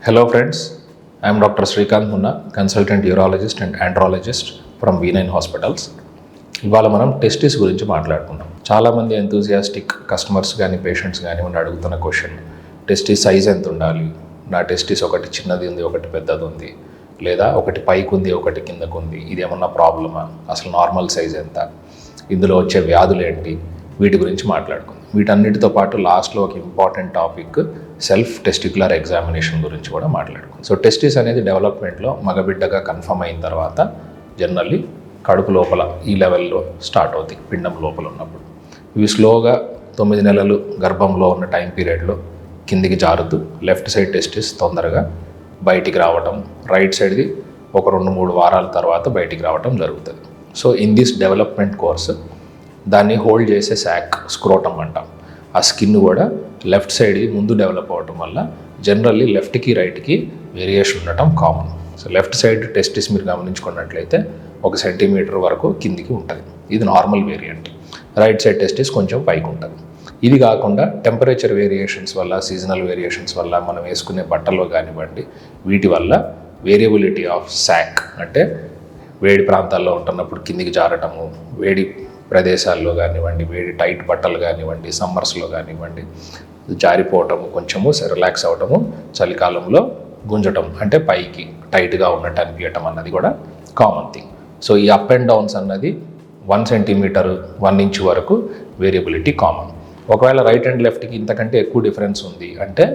Hello friends, I am Dr. Srikanth Munna, consultant urologist and andrologist from V9 Hospitals. ఇవాళ మనం testis గురించి మాట్లాడుకుందాం. చాలామంది ఎంతూజియాస్టిక్ కస్టమర్స్ కానీ పేషెంట్స్ కానీ మనం అడుగుతున్న క్వశ్చన్, టెస్టిస్ సైజ్ ఎంత ఉండాలి, నా టెస్టిస్ ఒకటి చిన్నది ఉంది ఒకటి పెద్దది ఉంది, లేదా ఒకటి పైకి ఉంది ఒకటి కిందకు ఉంది, ఇది ఏమన్నా ప్రాబ్లమా, అసలు నార్మల్ సైజ్ ఎంత, ఇందులో వచ్చే వ్యాధులు ఏంటి, వీటి గురించి మాట్లాడుకుందాం. వీటన్నిటితో పాటు లాస్ట్లో ఒక important topic self testicular examination గురించి కూడా మాట్లాడుకుందాం. సో టెస్టిస్ అనేది డెవలప్మెంట్లో మగబిడ్డగా కన్ఫర్మ్ అయిన తర్వాత జనరల్లీ కడుపు లోపల ఈ లెవెల్లో స్టార్ట్ అవుతాయి, పిండం లోపల ఉన్నప్పుడు. ఇవి స్లోగా 9 నెలలు గర్భంలో ఉన్న టైం పీరియడ్లో కిందికి జారుతూ లెఫ్ట్ సైడ్ టెస్టిస్ తొందరగా బయటికి రావటం, రైట్ సైడ్ది ఒక 2-3 వారాల తర్వాత బయటికి రావటం జరుగుతుంది. So in this development course దాన్ని హోల్డ్ చేసే శాక్ స్క్రోటమ్ అంటాం. ఆ స్కిన్ కూడా లెఫ్ట్ సైడ్ ముందు డెవలప్ అవ్వటం వల్ల జనరల్లీ లెఫ్ట్కి రైట్కి వేరియేషన్ ఉండటం common. So left side testis మీరు గమనించుకున్నట్లయితే 1 సెంటీమీటర్ వరకు కిందికి ఉంటుంది, ఇది normal variant. Right side testis కొంచెం పైకి ఉంటుంది. ఇది కాకుండా టెంపరేచర్ వేరియేషన్స్ వల్ల, సీజనల్ వేరియేషన్స్ వల్ల, మనం వేసుకునే బట్టల్లో కానివ్వండి, వీటి వల్ల వేరియబిలిటీ ఆఫ్ శాక్ అంటే వేడి ప్రాంతాల్లో ఉంటున్నప్పుడు కిందికి జారటము, వేడి ప్రదేశాల్లో కానివ్వండి, వేడి టైట్ బట్టలు కానివ్వండి, సమ్మర్స్లో కానివ్వండి జారిపోవటము, కొంచెము రిలాక్స్ అవ్వటము, చలికాలంలో గుంజటం అంటే పైకి టైట్గా ఉన్నట్టు అనిపించటం అన్నది కూడా కామన్ థింగ్. సో ఈ అప్ అండ్ డౌన్స్ అన్నది 1 సెంటీమీటర్ 1 ఇంచ్ వరకు వేరియబిలిటీ కామన్. ఒకవేళ రైట్ అండ్ లెఫ్ట్కి ఇంతకంటే ఎక్కువ డిఫరెన్స్ ఉంది అంటే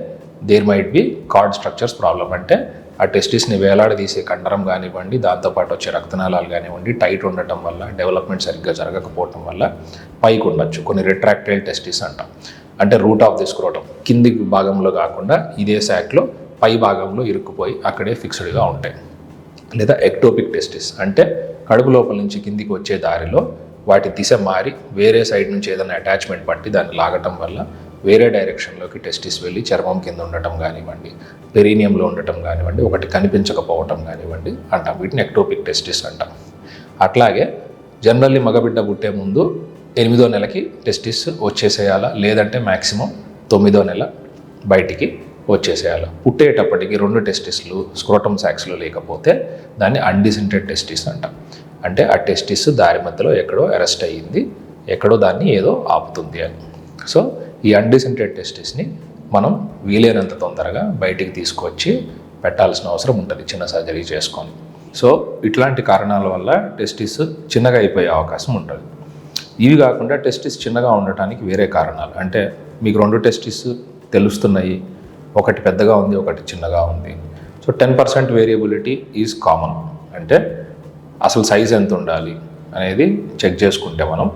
there might be cord structures problem. అంటే ఆ టెస్టిస్ని వేలాడదీసే కండరం కానివ్వండి, దాంతోపాటు వచ్చే రక్తనాళాలు కానివ్వండి టైట్ ఉండటం వల్ల, డెవలప్మెంట్ సరిగ్గా జరగకపోవటం వల్ల పైకి ఉండొచ్చు. కొన్ని రిట్రాక్టైల్ టెస్టిస్ అంటాం. అంటే రూట్ ఆఫ్ ది స్క్రోటం కింది భాగంలో కాకుండా ఇదే శాక్లో పై భాగంలో ఇరుక్కుపోయి అక్కడే ఫిక్స్డ్గా ఉంటాయి. లేదా ఎక్టోపిక్ టెస్టిస్ అంటే కడుపు లోపల నుంచి కిందికి వచ్చే దారిలో వాటి దిశ మారి వేరే సైడ్ నుంచి ఏదైనా అటాచ్మెంట్ పట్టి దాన్ని లాగటం వల్ల వేరే డైరెక్షన్లోకి టెస్టిస్ వెళ్ళి చర్మం కింద ఉండటం కానివ్వండి, పెరీనియంలో ఉండటం కానివ్వండి, ఒకటి కనిపించకపోవటం కానివ్వండి అంటాం. వీటిని ఎక్టోపిక్ టెస్టిస్ అంటాం. అట్లాగే జనరల్లీ మగబిడ్డ పుట్టే ముందు 8వ నెలకి టెస్టిస్ వచ్చేసేయాలా, లేదంటే మ్యాక్సిమం 9వ నెల బయటికి వచ్చేసేయాలి. పుట్టేటప్పటికి 2 టెస్టిస్లు స్క్రోటమ్ శాక్స్లో లేకపోతే దాన్ని అన్డిసెంటెడ్ టెస్టిస్ అంటాం. అంటే ఆ టెస్టిస్ దారి మధ్యలో ఎక్కడో అరెస్ట్ అయ్యింది, ఎక్కడో దాన్ని ఏదో ఆపుతుంది అని. సో ఈ అన్డిసెంటెడ్ టెస్టిస్ని మనం వీలైనంత తొందరగా బయటికి తీసుకొచ్చి పెట్టాల్సిన అవసరం ఉంటుంది, చిన్న సర్జరీ చేసుకొని. సో ఇట్లాంటి కారణాల వల్ల టెస్టిస్ చిన్నగా అయిపోయే అవకాశం ఉంటుంది. ఇవి కాకుండా టెస్టిస్ చిన్నగా ఉండటానికి వేరే కారణాలు. అంటే మీకు 2 టెస్టిస్ తెలుస్తున్నాయి, ఒకటి పెద్దగా ఉంది ఒకటి చిన్నగా ఉంది. So 10% variability is common. అంటే అసలు సైజ్ ఎంత ఉండాలి అనేది చెక్ చేసుకుంటే మనం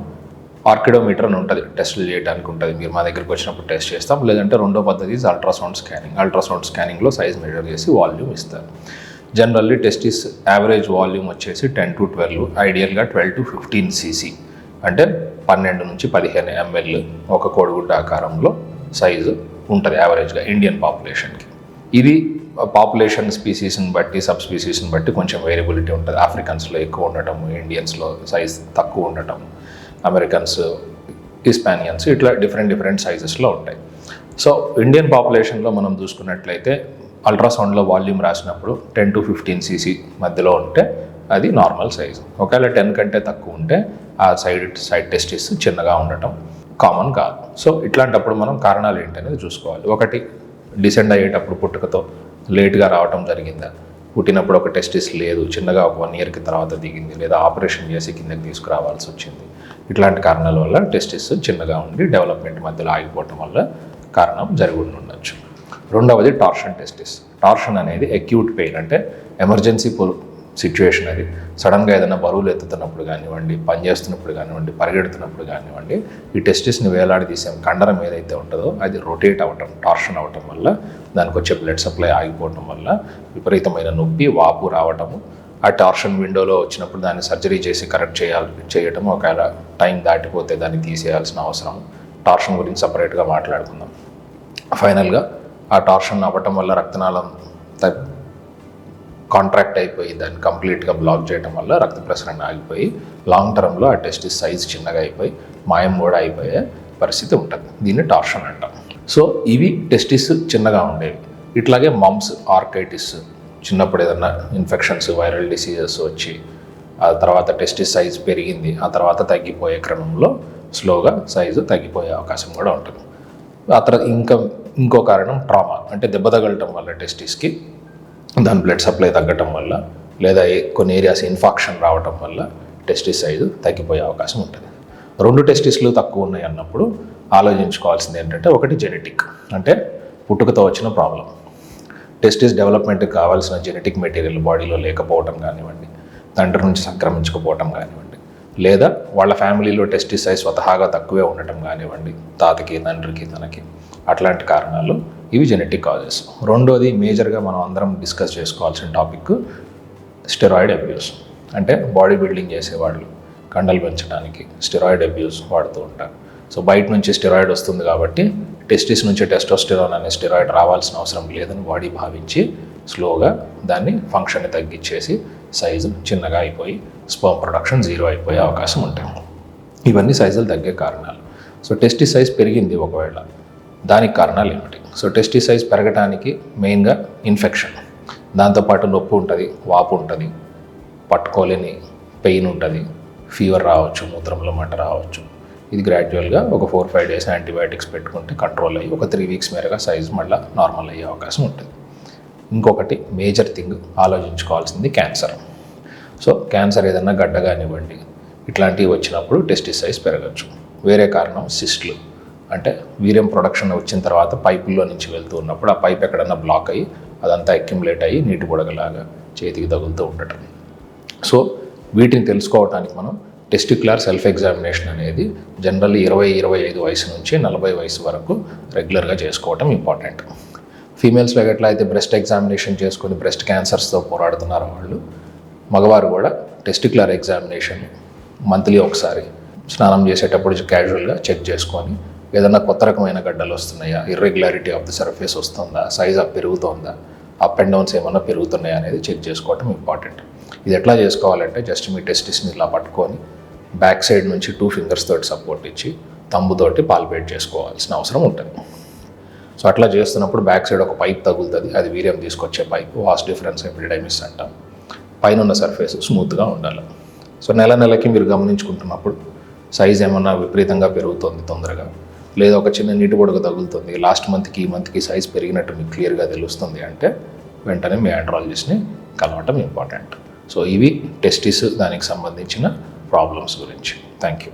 ఆర్కిడోమీటర్ అని ఉంటుంది, టెస్టులు చేయడానికి ఉంటుంది. మీరు మా దగ్గరికి వచ్చినప్పుడు టెస్ట్ చేస్తాం. లేదంటే రెండో పద్ధతి అల్ట్రాసౌండ్ స్కానింగ్. అల్ట్రాసౌండ్ స్కానింగ్లో సైజ్ మెజర్ చేసి వాల్యూమ్ ఇస్తారు. జనరల్లీ టెస్టిస్ యావరేజ్ వాల్యూమ్ వచ్చేసి 10 to 12, ఐడియల్గా 12 to 15 cc అంటే 12 నుంచి 15 ml ఒక కోడిగుడ్డ ఆకారంలో సైజు ఉంటుంది యావరేజ్గా ఇండియన్ పాపులేషన్కి. ఇది పాపులేషన్ స్పీసీస్ని బట్టి, సబ్ స్పీసీస్ని బట్టి కొంచెం వేరియబిలిటీ ఉంటుంది. ఆఫ్రికన్స్లో ఎక్కువ ఉండటము, ఇండియన్స్లో సైజ్ తక్కువ ఉండటం, అమెరికన్స్, హిస్పానియన్స్ ఇట్లా డిఫరెంట్ సైజెస్లో ఉంటాయి. సో ఇండియన్ పాపులేషన్లో మనం చూసుకున్నట్లయితే అల్ట్రాసౌండ్లో వాల్యూమ్ రాసినప్పుడు 10 to 15 cc మధ్యలో ఉంటే అది నార్మల్ సైజు. ఒకవేళ 10 కంటే తక్కువ ఉంటే ఆ సైడ్ టెస్టిస్ చిన్నగా ఉండటం కామన్ కాదు. సో ఇట్లాంటప్పుడు మనం కారణాలు ఏంటనేది చూసుకోవాలి. ఒకటి, డిసెండ్ అయ్యేటప్పుడు పుట్టుకతో లేట్గా రావటం జరిగిందా, పుట్టినప్పుడు ఒక టెస్టిస్ లేదు, చిన్నగా ఒక 1 yearకి తర్వాత దిగింది, లేదా ఆపరేషన్ చేసి కిందకి తీసుకురావాల్సి వచ్చింది. ఇట్లాంటి కారణాల వల్ల టెస్టిస్ చిన్నగా ఉండి డెవలప్మెంట్ మధ్యలో ఆగిపోవటం వల్ల కారణం జరిగి ఉండొచ్చు. రెండవది టార్షన్ టెస్టిస్. టార్షన్ అనేది అక్యూట్ పెయిన్, అంటే ఎమర్జెన్సీ సిచ్యువేషన్. అది సడన్గా ఏదైనా బరువులు ఎత్తుతున్నప్పుడు కానివ్వండి, పని చేస్తున్నప్పుడు కానివ్వండి, పరిగెడుతున్నప్పుడు కానివ్వండి, ఈ టెస్టిస్ని వేలాడదీసే కండరం ఏదైతే ఉంటుందో అది రొటేట్ అవ్వటం, టార్షన్ అవ్వటం వల్ల దానికి వచ్చే బ్లడ్ సప్లై ఆగిపోవటం వల్ల విపరీతమైన నొప్పి, వాపు రావటము. ఆ టార్షన్ విండోలో వచ్చినప్పుడు దాన్ని సర్జరీ చేసి కరెక్ట్ చేయటం, ఒకవేళ టైం దాటిపోతే దాన్ని తీసేయాల్సిన అవసరం. టార్షన్ గురించి సపరేట్గా మాట్లాడుకుందాం. ఫైనల్గా ఆ టార్షన్ అవ్వటం వల్ల రక్తనాళం కాంట్రాక్ట్ అయిపోయి దాన్ని కంప్లీట్గా బ్లాక్ చేయడం వల్ల రక్త ప్రసరణ ఆగిపోయి లాంగ్ టర్మ్లో ఆ టెస్టిస్ సైజ్ చిన్నగా అయిపోయి మాయం కూడా అయిపోయే పరిస్థితి ఉంటుంది. దీన్ని టార్షన్ అంటాం. సో ఇవి టెస్టిస్ చిన్నగా ఉండేవి. ఇట్లాగే మమ్స్, ఆర్కైటిస్, చిన్నప్పుడు ఏదన్నా ఇన్ఫెక్షన్స్, వైరల్ డిసీజెస్ వచ్చి ఆ తర్వాత టెస్టిస్ సైజ్ పెరిగింది, ఆ తర్వాత తగ్గిపోయే క్రమంలో స్లోగా సైజు తగ్గిపోయే అవకాశం కూడా ఉంటుంది. ఆ తర్వాత ఇంకో కారణం ట్రామా, అంటే దెబ్బ తగలటం వల్ల టెస్టిస్కి దాని బ్లడ్ సప్లై తగ్గటం వల్ల లేదా కొన్ని ఏరియాస్ ఇన్ఫాక్షన్ రావటం వల్ల టెస్టిస్ సైజు తగ్గిపోయే అవకాశం ఉంటుంది. 2 టెస్టిస్లు తక్కువ ఉన్నాయి అన్నప్పుడు ఆలోచించుకోవాల్సింది ఏంటంటే, ఒకటి జెనెటిక్, అంటే పుట్టుకతో వచ్చిన ప్రాబ్లం, టెస్టిస్ డెవలప్మెంట్కి కావాల్సిన జెనెటిక్ మెటీరియల్ బాడీలో లేకపోవటం కానివ్వండి, తండ్రి నుంచి సంక్రమించుకుపోవటం కానివ్వండి, లేదా వాళ్ళ ఫ్యామిలీలో టెస్టిస్ సైజ్ స్వతహాగా తక్కువే ఉండటం కానివ్వండి, తాతకి, తండ్రికి, తనకి, అట్లాంటి కారణాలు ఇవి జెనెటిక్ కాజెస్. రెండోది మేజర్గా మనం అందరం డిస్కస్ చేసుకోవాల్సిన టాపిక్ స్టెరాయిడ్ అబ్యూస్. అంటే బాడీ బిల్డింగ్ చేసేవాళ్ళు కండలు పెంచడానికి స్టెరాయిడ్ అబ్యూస్ వాడుతూ ఉంటారు. సో బయట నుంచి స్టెరాయిడ్ వస్తుంది కాబట్టి టెస్టిస్ నుంచి టెస్టోస్టెరాన్ అనే స్టెరాయిడ్ రావాల్సిన అవసరం లేదని బాడీ భావించి స్లోగా దాన్ని ఫంక్షన్ని తగ్గించేసి సైజు చిన్నగా అయిపోయి స్పర్మ్ ప్రొడక్షన్ 0 అయిపోయే అవకాశం ఉంటుంది. ఇవన్నీ సైజులు తగ్గే కారణాలు. సో టెస్టిస్ సైజ్ పెరిగింది ఒకవేళ, దానికి కారణాలు ఏమిటి? సో టెస్టిస్ సైజ్ పెరగడానికి మెయిన్గా ఇన్ఫెక్షన్, దాంతోపాటు నొప్పి ఉంటుంది, వాపు ఉంటుంది, పట్టుకోలేని పెయిన్ ఉంటుంది, ఫీవర్ రావచ్చు, మూత్రంలో మంట రావచ్చు. ఇది గ్రాడ్యువల్గా ఒక 4-5 డేస్ యాంటీబయాటిక్స్ పెట్టుకుంటే కంట్రోల్ అయ్యి ఒక 3 వీక్స్ మేరగా సైజు మళ్ళీ నార్మల్ అయ్యే అవకాశం ఉంటుంది. ఇంకొకటి మేజర్ థింగ్ ఆలోచించుకోవాల్సింది క్యాన్సర్. సో క్యాన్సర్ ఏదన్నా గడ్డ కానివ్వండి, ఇట్లాంటివి వచ్చినప్పుడు టెస్టిస్ సైజ్ పెరగచ్చు. వేరే కారణం సిస్ట్లు, అంటే వీర్యం ప్రొడక్షన్ వచ్చిన తర్వాత పైపుల్లో నుంచి వెళ్తూ ఉన్నప్పుడు ఆ పైప్ ఎక్కడన్నా బ్లాక్ అయ్యి అదంతా అక్యుములేట్ అయ్యి నీటి బుడగలాగా చేతికి తగులుతూ ఉండటం. సో వీటిని తెలుసుకోవడానికి మనం టెస్టిక్యులర్ సెల్ఫ్ ఎగ్జామినేషన్ అనేది జనరల్లీ 20-25 వయసు నుంచి 40 వయసు వరకు రెగ్యులర్గా చేసుకోవటం ఇంపార్టెంట్. ఫీమేల్స్లో ఎట్లా అయితే బ్రెస్ట్ ఎగ్జామినేషన్ చేసుకొని బ్రెస్ట్ క్యాన్సర్స్తో పోరాడుతున్నారో వాళ్ళు, మగవారు కూడా టెస్టిక్యులర్ ఎగ్జామినేషన్ మంత్లీ ఒకసారి స్నానం చేసేటప్పుడు క్యాజువల్గా చెక్ చేసుకొని ఏదన్నా కొత్త రకమైన గడ్డలు వస్తున్నాయా, ఇర్రెగ్యులారిటీ ఆఫ్ ద సర్ఫేస్ వస్తుందా, సైజ్ పెరుగుతుందా, అప్ అండ్ డౌన్స్ ఏమన్నా పెరుగుతున్నాయా అనేది చెక్ చేసుకోవటం ఇంపార్టెంట్. ఇది ఎట్లా చేసుకోవాలంటే జస్ట్ మీ టెస్టిస్ని ఇలా పట్టుకొని బ్యాక్ సైడ్ నుంచి 2 ఫింగర్స్ తోటి సపోర్ట్ ఇచ్చి తంబుతోటి పాల్పేట్ చేసుకోవాల్సిన అవసరం ఉంటుంది. సో అట్లా చేస్తున్నప్పుడు బ్యాక్ సైడ్ ఒక పైప్ తగులుతుంది, అది వీర్యం తీసుకొచ్చే పైప్, వాస్ డిఫరెన్స్ ఎపిడిడైమిస్ అంటాం. పైన ఉన్న సర్ఫేస్ స్మూత్గా ఉండాలి. సో నెలకి మీరు గమనించుకుంటున్నప్పుడు సైజ్ ఏమన్నా విపరీతంగా పెరుగుతుంది తొందరగా, లేదా ఒక చిన్న నీటి బుడగ తగులుతుంది, లాస్ట్ మంత్కి ఈ మంత్కి సైజ్ పెరిగినట్టు మీకు క్లియర్గా తెలుస్తుంది అంటే వెంటనే మీ ఆండ్రాలజిస్ట్ని కలవటం ఇంపార్టెంట్. సో ఇవి టెస్టిస్ దానికి సంబంధించిన ప్రాబ్లమ్స్ గురించి. Thank you.